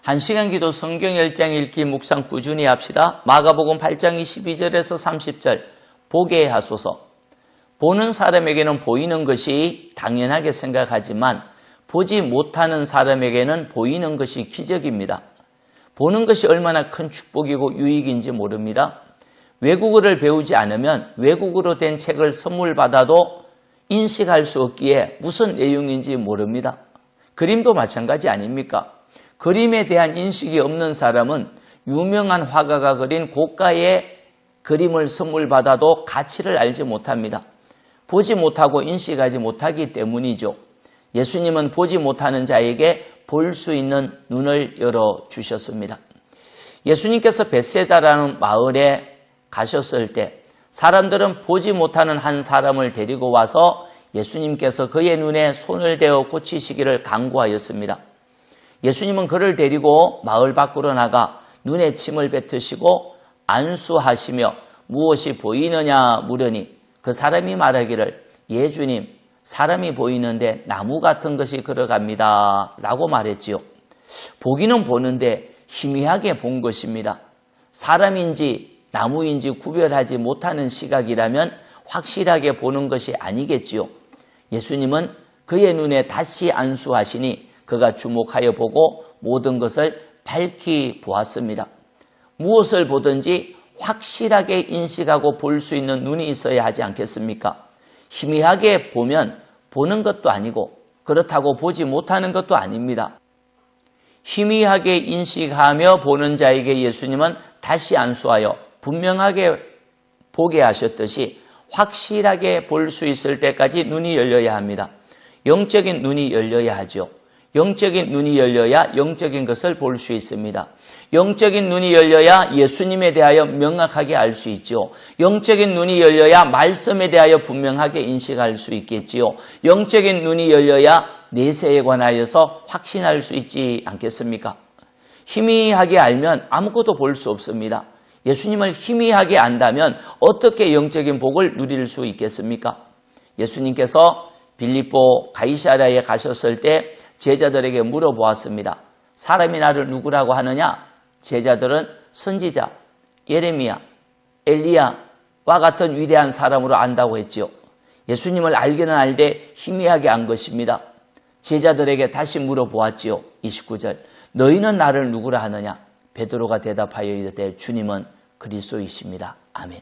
1시간 기도 성경 10장 읽기 묵상 꾸준히 합시다. 마가복음 8장 22절에서 30절 보게 하소서. 보는 사람에게는 보이는 것이 당연하게 생각하지만 보지 못하는 사람에게는 보이는 것이 기적입니다. 보는 것이 얼마나 큰 축복이고 유익인지 모릅니다. 외국어를 배우지 않으면 외국어로 된 책을 선물 받아도 인식할 수 없기에 무슨 내용인지 모릅니다. 그림도 마찬가지 아닙니까? 그림에 대한 인식이 없는 사람은 유명한 화가가 그린 고가의 그림을 선물 받아도 가치를 알지 못합니다. 보지 못하고 인식하지 못하기 때문이죠. 예수님은 보지 못하는 자에게 볼 수 있는 눈을 열어주셨습니다. 예수님께서 벳세다라는 마을에 가셨을 때 사람들은 보지 못하는 한 사람을 데리고 와서 예수님께서 그의 눈에 손을 대어 고치시기를 간구하였습니다. 예수님은 그를 데리고 마을 밖으로 나가 눈에 침을 뱉으시고 안수하시며 무엇이 보이느냐 물으니 그 사람이 말하기를 예 주님 사람이 보이는데 나무 같은 것이 걸어갑니다 라고 말했지요. 보기는 보는데 희미하게 본 것입니다. 사람인지 나무인지 구별하지 못하는 시각이라면 확실하게 보는 것이 아니겠지요. 예수님은 그의 눈에 다시 안수하시니 그가 주목하여 보고 모든 것을 밝히 보았습니다. 무엇을 보든지 확실하게 인식하고 볼 수 있는 눈이 있어야 하지 않겠습니까? 희미하게 보면 보는 것도 아니고 그렇다고 보지 못하는 것도 아닙니다. 희미하게 인식하며 보는 자에게 예수님은 다시 안수하여 분명하게 보게 하셨듯이 확실하게 볼 수 있을 때까지 눈이 열려야 합니다. 영적인 눈이 열려야 하죠. 영적인 눈이 열려야 영적인 것을 볼 수 있습니다. 영적인 눈이 열려야 예수님에 대하여 명확하게 알 수 있지요. 영적인 눈이 열려야 말씀에 대하여 분명하게 인식할 수 있겠지요. 영적인 눈이 열려야 내세에 관하여서 확신할 수 있지 않겠습니까? 희미하게 알면 아무것도 볼 수 없습니다. 예수님을 희미하게 안다면 어떻게 영적인 복을 누릴 수 있겠습니까? 예수님께서 빌립보 가이사랴에 가셨을 때 제자들에게 물어보았습니다. 사람이 나를 누구라고 하느냐? 제자들은 선지자, 예레미야, 엘리야와 같은 위대한 사람으로 안다고 했지요. 예수님을 알기는 알되 희미하게 안 것입니다. 제자들에게 다시 물어보았지요. 29절 너희는 나를 누구라 하느냐? 베드로가 대답하여 이르되 주님은 그리스도이십니다. 아멘.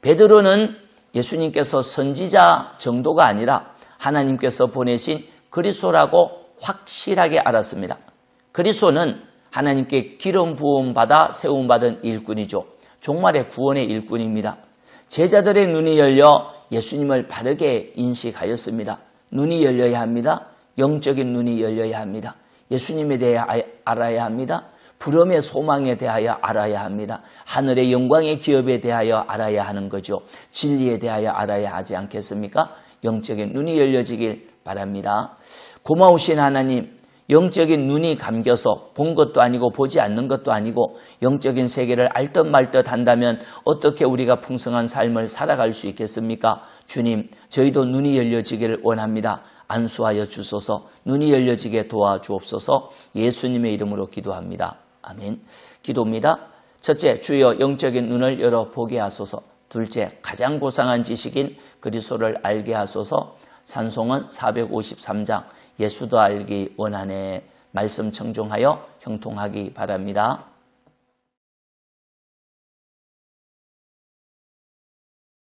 베드로는 예수님께서 선지자 정도가 아니라 하나님께서 보내신 그리스도라고 확실하게 알았습니다. 그리스도는 하나님께 기름 부음 받아 세움 받은 일꾼이죠. 종말의 구원의 일꾼입니다. 제자들의 눈이 열려 예수님을 바르게 인식하였습니다. 눈이 열려야 합니다. 영적인 눈이 열려야 합니다. 예수님에 대해 알아야 합니다. 부름의 소망에 대하여 알아야 합니다. 하늘의 영광의 기업에 대하여 알아야 하는 거죠. 진리에 대하여 알아야 하지 않겠습니까? 영적인 눈이 열려지길 바랍니다. 고마우신 하나님, 영적인 눈이 감겨서 본 것도 아니고 보지 않는 것도 아니고 영적인 세계를 알듯 말듯 한다면 어떻게 우리가 풍성한 삶을 살아갈 수 있겠습니까? 주님, 저희도 눈이 열려지기를 원합니다. 안수하여 주소서. 눈이 열려지게 도와주옵소서. 예수님의 이름으로 기도합니다. 아멘. 기도입니다. 첫째, 주여 영적인 눈을 열어 보게 하소서. 둘째, 가장 고상한 지식인 그리스도를 알게 하소서. 찬송은 453장 예수도 알기 원하네 말씀 청종하여 형통하기 바랍니다.